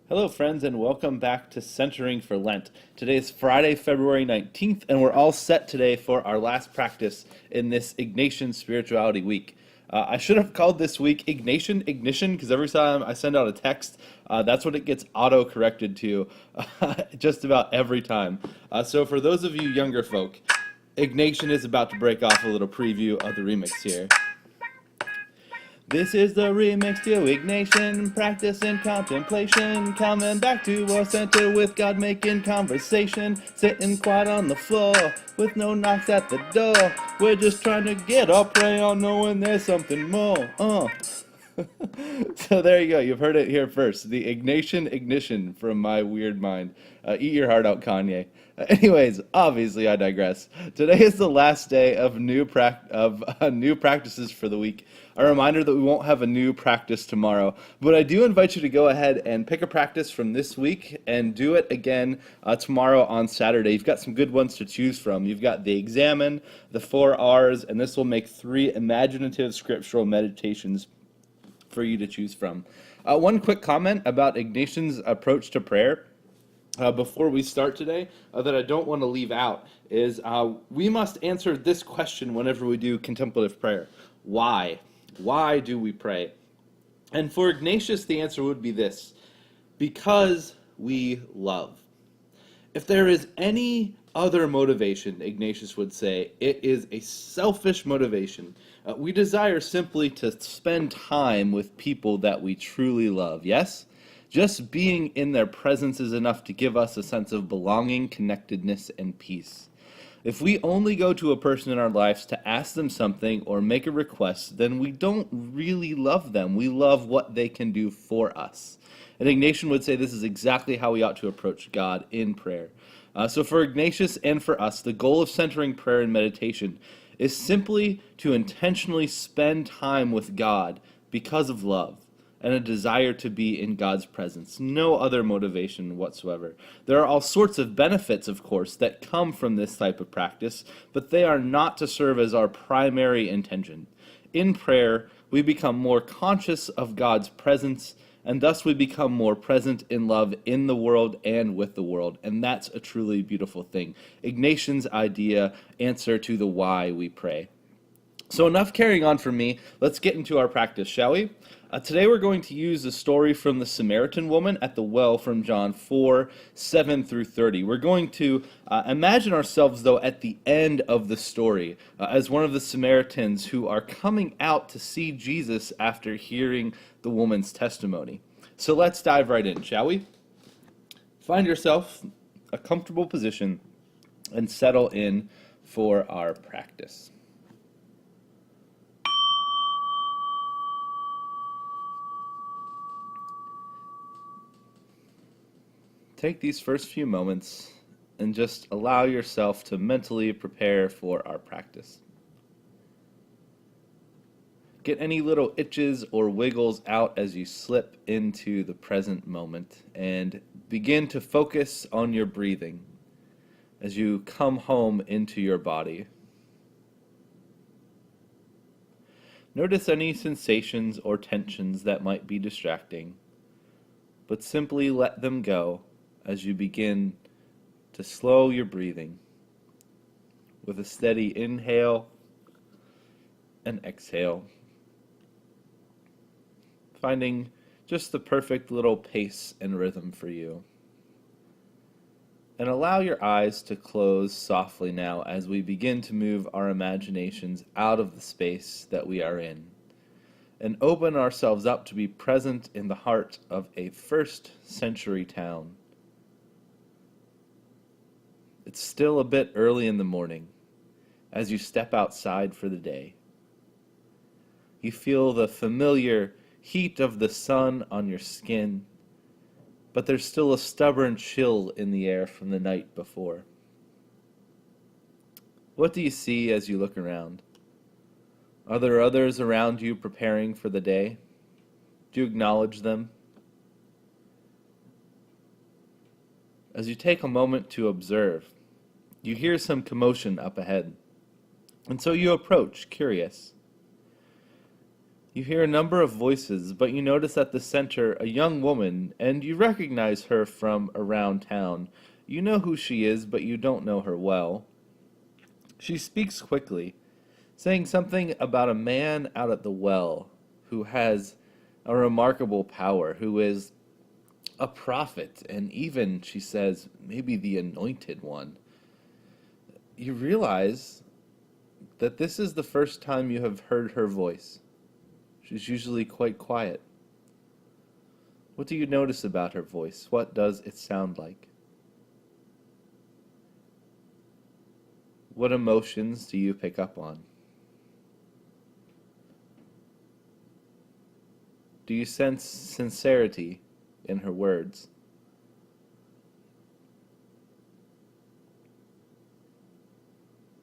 Hello, friends, and welcome back to Centering for Lent. Today is Friday, February 19th, and we're all set today for our last practice in this Ignatian Spirituality Week. I should have called this week Ignition, because every time I send out a text, that's what it gets auto-corrected to just about every time. So for those of you younger folk, Ignatian is about to break off a little preview of the remix here. This is the remix to Ignatian, practice and contemplation, coming back to our center with God, making conversation, sitting quiet on the floor, with no knocks at the door. We're just trying to get our prey on, knowing there's something more. So there you go. You've heard it here first. The Ignatian ignition from my weird mind. Eat your heart out, Kanye. Anyways, obviously I digress. Today is the last day of new practices for the week. A reminder that we won't have a new practice tomorrow, but I do invite you to go ahead and pick a practice from this week and do it again tomorrow on Saturday. You've got some good ones to choose from. You've got the examine, the 4 R's, and this will make 3 imaginative scriptural meditations for you to choose from. One quick comment about Ignatian's approach to prayer before we start today that I don't want to leave out is we must answer this question whenever we do contemplative prayer. Why? Why do we pray? And for Ignatius, the answer would be this: because we love. If there is any other motivation, Ignatius would say, it is a selfish motivation. We desire simply to spend time with people that we truly love, yes? Just being in their presence is enough to give us a sense of belonging, connectedness, and peace. If we only go to a person in our lives to ask them something or make a request, then we don't really love them. We love what they can do for us. And Ignatian would say this is exactly how we ought to approach God in prayer. So for Ignatius and for us, the goal of centering prayer and meditation is simply to intentionally spend time with God because of love and a desire to be in God's presence. No other motivation whatsoever. There are all sorts of benefits, of course, that come from this type of practice, but they are not to serve as our primary intention. In prayer, we become more conscious of God's presence, and thus we become more present in love in the world and with the world, and that's a truly beautiful thing. Ignatian's answer to the why we pray. So enough carrying on from me. Let's get into our practice, shall we? Today we're going to use the story from the Samaritan woman at the well from John 4, 7 through 30. We're going to imagine ourselves, though, at the end of the story as one of the Samaritans who are coming out to see Jesus after hearing the woman's testimony. So let's dive right in, shall we? Find yourself a comfortable position and settle in for our practice. Take these first few moments and just allow yourself to mentally prepare for our practice. Get any little itches or wiggles out as you slip into the present moment and begin to focus on your breathing as you come home into your body. Notice any sensations or tensions that might be distracting, but simply let them go as you begin to slow your breathing with a steady inhale and exhale, finding just the perfect little pace and rhythm for you. And allow your eyes to close softly now as we begin to move our imaginations out of the space that we are in and open ourselves up to be present in the heart of a first-century town. It's still a bit early in the morning as you step outside for the day. You feel the familiar heat of the sun on your skin, but there's still a stubborn chill in the air from the night before. What do you see as you look around? Are there others around you preparing for the day? Do you acknowledge them? As you take a moment to observe, you hear some commotion up ahead, and so you approach, curious. You hear a number of voices, but you notice at the center a young woman, and you recognize her from around town. You know who she is, but you don't know her well. She speaks quickly, saying something about a man out at the well who has a remarkable power, who is a prophet, and even, she says, maybe the anointed one. You realize that this is the first time you have heard her voice. She's usually quite quiet. What do you notice about her voice? What does it sound like? What emotions do you pick up on? Do you sense sincerity in her words?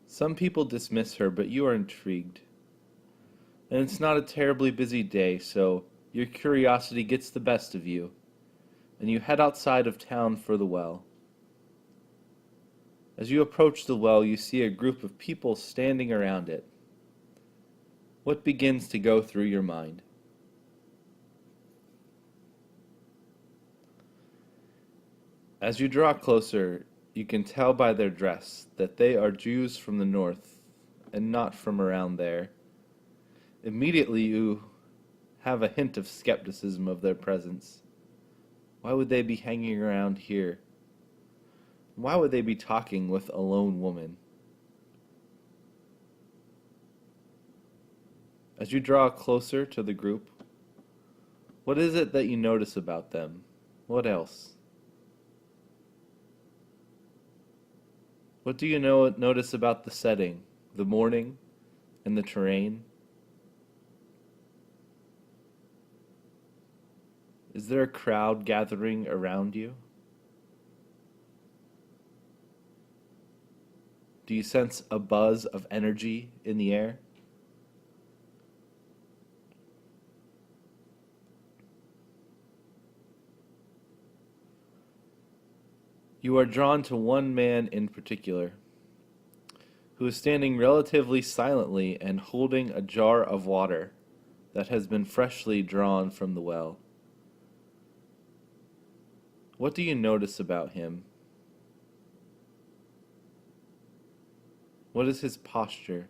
Some people dismiss her, but you are intrigued. And it's not a terribly busy day, so your curiosity gets the best of you, and you head outside of town for the well. As you approach the well, you see a group of people standing around it. What begins to go through your mind? As you draw closer, you can tell by their dress that they are Jews from the north and not from around there. Immediately you have a hint of skepticism of their presence. Why would they be hanging around here? Why would they be talking with a lone woman? As you draw closer to the group, what is it that you notice about them? What else? What do you notice about the setting, the morning, and the terrain? Is there a crowd gathering around you? Do you sense a buzz of energy in the air? You are drawn to one man in particular, who is standing relatively silently and holding a jar of water that has been freshly drawn from the well. What do you notice about him? What is his posture?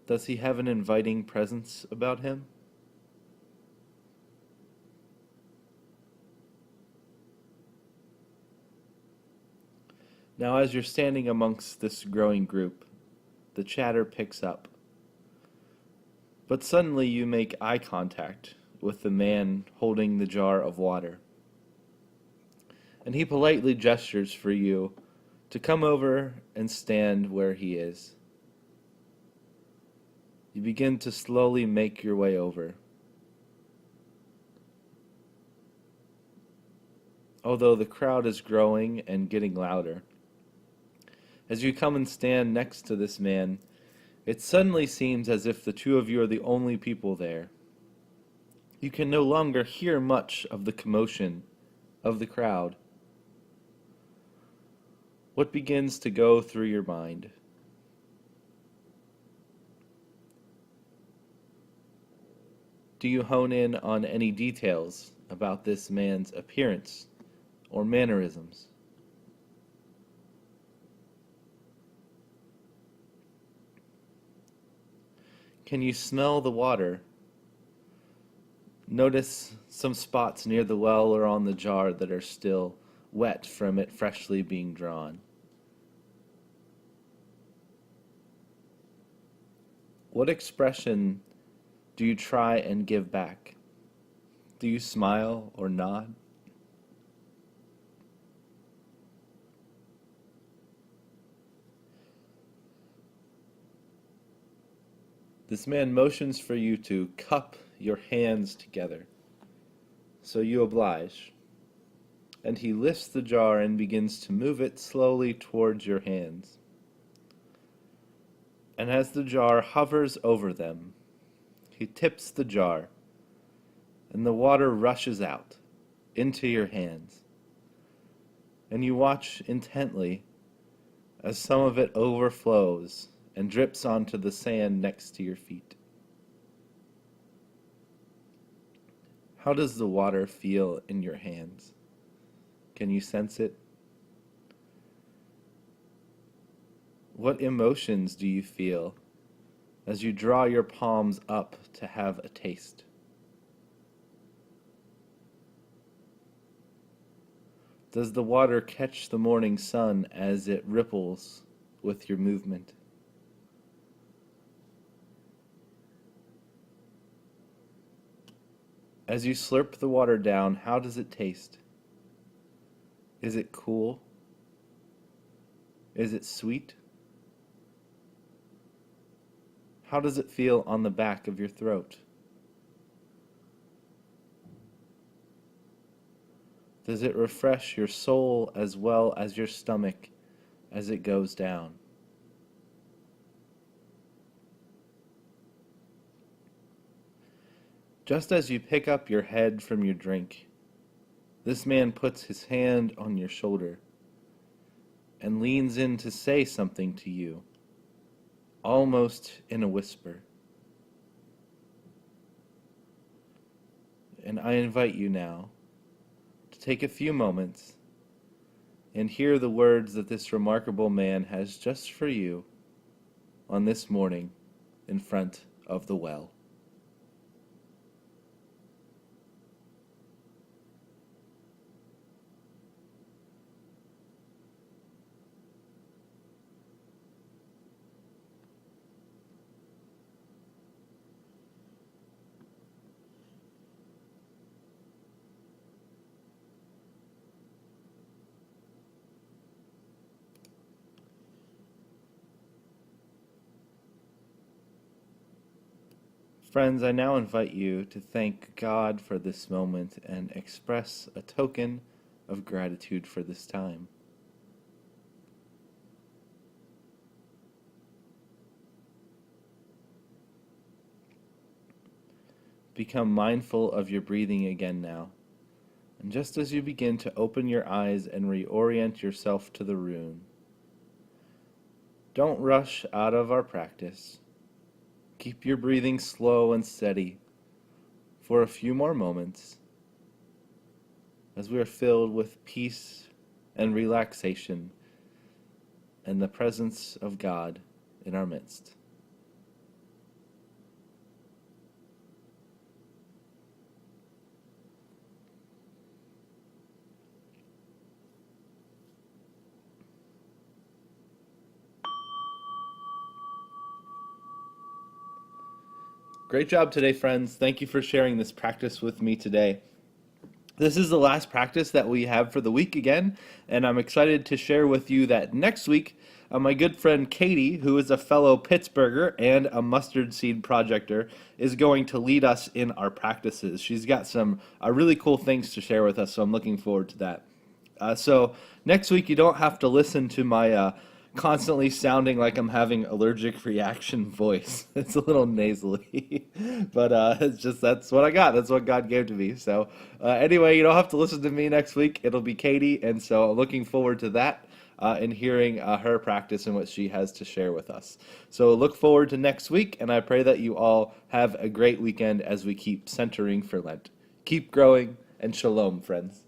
Does he have an inviting presence about him? Now, as you're standing amongst this growing group, the chatter picks up. But suddenly you make eye contact with the man holding the jar of water. And he politely gestures for you to come over and stand where he is. You begin to slowly make your way over. Although the crowd is growing and getting louder, as you come and stand next to this man, it suddenly seems as if the two of you are the only people there. You can no longer hear much of the commotion of the crowd. What begins to go through your mind? Do you hone in on any details about this man's appearance or mannerisms? Can you smell the water? Notice some spots near the well or on the jar that are still wet from it freshly being drawn. What expression do you try and give back? Do you smile or nod? This man motions for you to cup your hands together, so you oblige, and he lifts the jar and begins to move it slowly towards your hands. And as the jar hovers over them, he tips the jar, and the water rushes out into your hands, and you watch intently as some of it overflows and drips onto the sand next to your feet. How does the water feel in your hands? Can you sense it? What emotions do you feel as you draw your palms up to have a taste? Does the water catch the morning sun as it ripples with your movement? As you slurp the water down, how does it taste? Is it cool? Is it sweet? How does it feel on the back of your throat? Does it refresh your soul as well as your stomach as it goes down? Just as you pick up your head from your drink, this man puts his hand on your shoulder and leans in to say something to you, almost in a whisper. And I invite you now to take a few moments and hear the words that this remarkable man has just for you on this morning in front of the well. Friends, I now invite you to thank God for this moment and express a token of gratitude for this time. Become mindful of your breathing again now. And just as you begin to open your eyes and reorient yourself to the room, don't rush out of our practice. Keep your breathing slow and steady for a few more moments as we are filled with peace and relaxation and the presence of God in our midst. Great job today, friends. Thank you for sharing this practice with me today. This is the last practice that we have for the week again, and I'm excited to share with you that next week, my good friend Katie, who is a fellow Pittsburgher and a mustard seed projector, is going to lead us in our practices. She's got some really cool things to share with us, so I'm looking forward to that. So next week, you don't have to listen to my constantly sounding like I'm having allergic reaction voice. It's a little nasally, but it's just that's what I got. That's what God gave to me. So anyway, you don't have to listen to me next week. It'll be Katie, and so looking forward to that and hearing her practice and what she has to share with us. So look forward to next week, and I pray that you all have a great weekend as we keep centering for Lent. Keep growing, and shalom, friends.